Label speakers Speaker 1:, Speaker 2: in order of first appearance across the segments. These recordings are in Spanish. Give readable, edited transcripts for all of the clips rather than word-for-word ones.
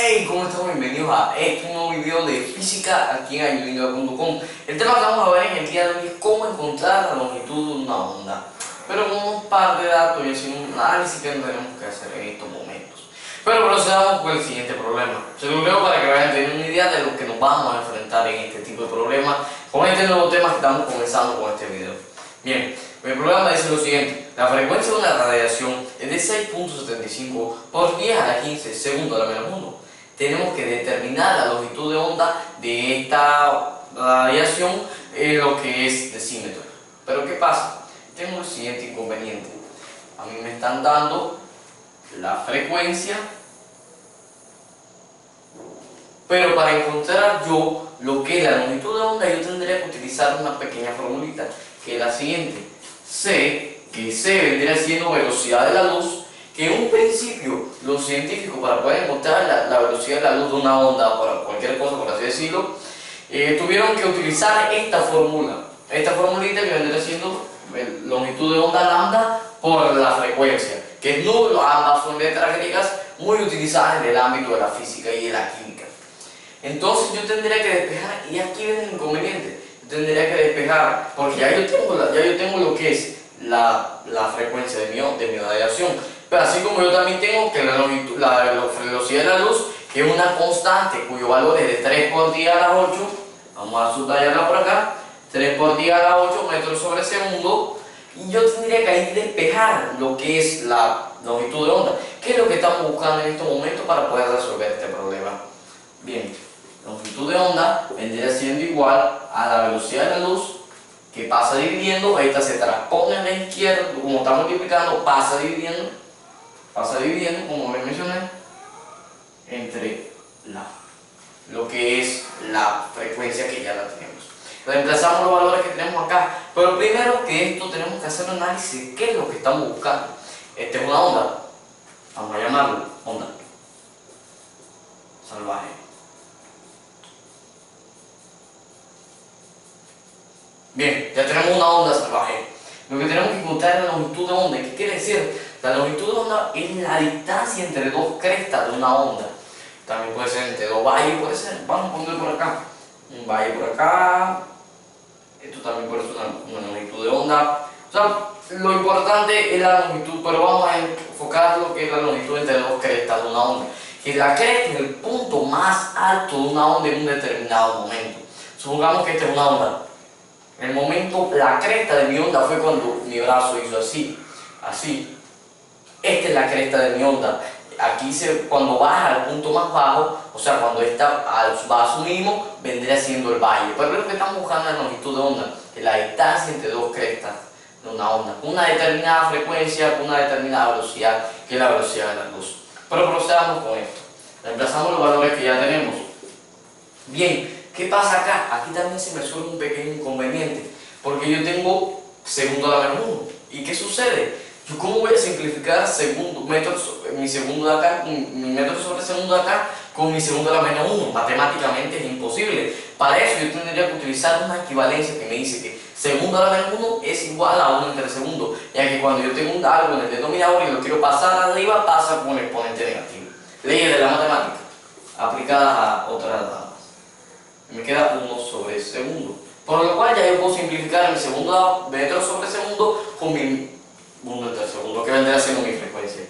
Speaker 1: Hey, ¿cómo están? Bienvenidos a este nuevo video de física aquí en ayudinga.com. El tema que vamos a ver en el día de hoy es cómo encontrar la longitud de una onda, pero con un par de datos y haciendo un análisis que no tenemos que hacer en estos momentos. Pero procedamos con el siguiente problema. Se lo leo para que vayan teniendo una idea de lo que nos vamos a enfrentar en este tipo de problemas con este nuevo tema que estamos comenzando con este video. Bien, el problema dice lo siguiente: la frecuencia de una radiación es de 6.75 por 10 a la 15 segundos a la menos 1. Tenemos que determinar la longitud de onda de esta radiación en lo que es decímetros. Pero ¿qué pasa? Tengo el siguiente inconveniente. A mí me están dando la frecuencia, pero para encontrar yo lo que es la longitud de onda, yo tendría que utilizar una pequeña formulita, que es la siguiente. C, que C vendría siendo velocidad de la luz, que en un principio los científicos, para poder encontrar la velocidad de la luz de una onda o cualquier cosa, por así decirlo, tuvieron que utilizar esta fórmula, esta formulita que vendría siendo longitud de onda lambda por la frecuencia, que es nulo. Ambas son letras griegas muy utilizadas en el ámbito de la física y de la química. Entonces yo tendría que despejar, y aquí viene el inconveniente, yo tendría que despejar, porque ya yo tengo lo que es la frecuencia de mi radiación, pero así como yo también tengo que la velocidad de la luz, que es una constante cuyo valor es de 3 por 10 a la 8, vamos a subrayarla por acá, 3 por 10 a la 8 metros sobre segundo, y yo tendría que ahí despejar lo que es la longitud de onda, que es lo que estamos buscando en estos momentos para poder resolver este problema. Bien, longitud de onda vendría siendo igual a la velocidad de la luz, que pasa dividiendo, esta se transpone a la izquierda, como está multiplicando, pasa dividiendo, como les mencioné, entre lo que es la frecuencia que ya la tenemos. Reemplazamos los valores que tenemos acá, pero primero que esto tenemos que hacer un análisis de qué es lo que estamos buscando. Esta es una onda, vamos a llamarlo onda salvaje. Bien, ya tenemos una onda salvaje. Lo que tenemos que encontrar es la longitud de onda. ¿Qué quiere decir? La longitud de onda es la distancia entre dos crestas de una onda. También puede ser entre dos valles, puede ser. Vamos a poner por acá un valle por acá. Esto también puede ser una longitud de onda. O sea, lo importante es la longitud, pero vamos a enfocar lo que es la longitud entre dos crestas de una onda. Que la cresta es el punto más alto de una onda en un determinado momento. Supongamos que esta es una onda. El momento, la cresta de mi onda fue cuando mi brazo hizo así, así. Esta es la cresta de mi onda. Aquí cuando baja al punto más bajo, o sea, cuando está va a su mínimo, vendría siendo el valle. Pero lo que estamos buscando es la longitud de onda, que es la distancia entre dos crestas de una onda, con una determinada frecuencia, con una determinada velocidad, que es la velocidad de la luz. Pero procedamos con esto. Reemplazamos los valores que ya tenemos. Bien. ¿Qué pasa acá? Aquí también se me suele un pequeño inconveniente, porque yo tengo segundo a la menos 1. ¿Y qué sucede? Yo ¿cómo voy a simplificar mi segundo de acá, mi metro sobre segundo de acá, con mi segundo a la menos 1? Matemáticamente es imposible. Para eso yo tendría que utilizar una equivalencia que me dice que segundo a la menos 1 es igual a 1 entre segundo, ya que cuando yo tengo algo en el denominador y lo quiero pasar arriba, pasa con el exponente negativo. Leyes de la matemática aplicadas a otras datas. Me queda 1 sobre segundo, por lo cual ya yo puedo simplificar mi segundo metro sobre segundo con mi 1 entre segundo, que vendría siendo mi frecuencia.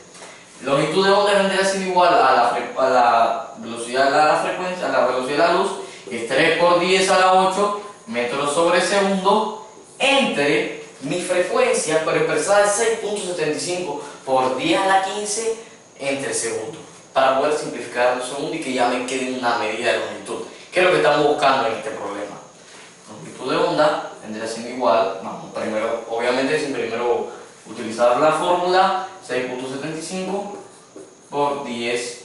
Speaker 1: Longitud de onda vendría siendo igual a la velocidad de la frecuencia, a la velocidad de la luz, que es 3 por 10 a la 8 metros sobre segundo, entre mi frecuencia, pero expresada en 6.75 por 10 a la 15 entre segundos, para poder simplificar el segundo y que ya me quede una medida de longitud. ¿Qué es lo que estamos buscando en este problema? Longitud de onda vendría siendo igual, vamos primero, obviamente sin primero utilizar la fórmula, 6.75 por 10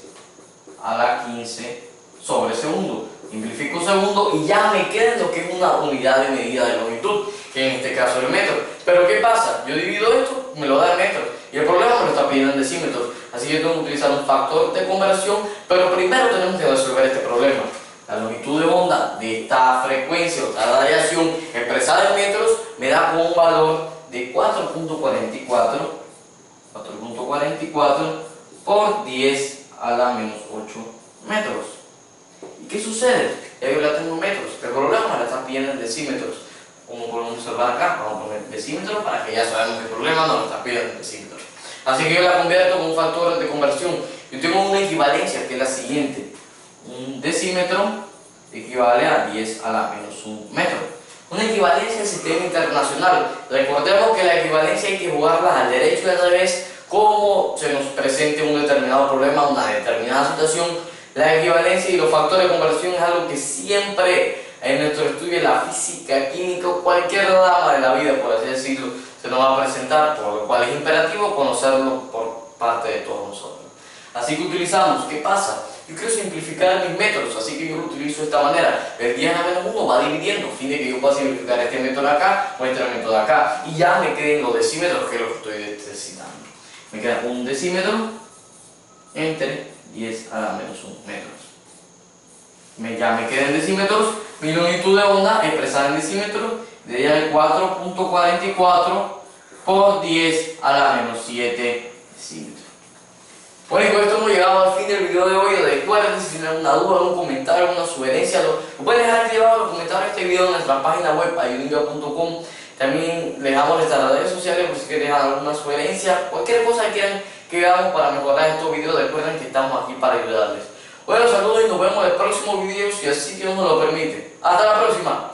Speaker 1: a la 15 sobre segundo. Simplifico segundo y ya me queda lo que es una unidad de medida de longitud, que en este caso es el metro. Pero ¿qué pasa? Yo divido esto, me lo da en metros, y el problema me lo está pidiendo en decímetros. Así que yo tengo que utilizar un factor de conversión, pero primero tenemos que resolver este problema. La longitud de onda de esta frecuencia o esta radiación expresada en metros me da como un valor de 4.44 por 10 a la menos 8 metros. ¿Y qué sucede? Ya yo la tengo en metros, pero el problema me la está pidiendo en decímetros. Como podemos observar acá, vamos a poner decímetros para que ya sabemos que el problema no lo está pidiendo en decímetros. Así que yo la convierto con un factor de conversión. Yo tengo una equivalencia que es la siguiente. Un decímetro equivale a 10 a la menos 1 metro. Una equivalencia del sistema internacional. Recordemos que la equivalencia hay que jugarla al derecho y al revés, como se nos presente un determinado problema, una determinada situación. La equivalencia y los factores de conversión es algo que siempre en nuestro estudio de la física, química o cualquier rama de la vida, por así decirlo, se nos va a presentar, por lo cual es imperativo conocerlo por parte de todos nosotros. Así que utilizamos, ¿qué pasa? Yo quiero simplificar mis métodos, así que yo lo utilizo de esta manera. El 10 a la menos 1 va dividiendo, a fin de que yo pueda simplificar este método acá o este método acá, y ya me queden los decímetros, que es lo que estoy necesitando. Me queda un decímetro entre 10 a la menos 1 metros. Ya me quedan decímetros, mi longitud de onda expresada en decímetros, de ella es 4.44 por 10 a la menos 7 decímetros. Bueno, y con esto hemos llegado al fin del video de hoy. Recuerden, si tienen alguna duda, algún comentario, alguna sugerencia, lo pueden dejar aquí abajo en los comentarios de este video en nuestra página web ayudinga.com. También les damos nuestras redes sociales por si quieren dejar alguna sugerencia, cualquier cosa que quieran que hagamos para mejorar estos videos. Recuerden que estamos aquí para ayudarles. Bueno, saludos y nos vemos en el próximo video si así Dios nos lo permite. Hasta la próxima.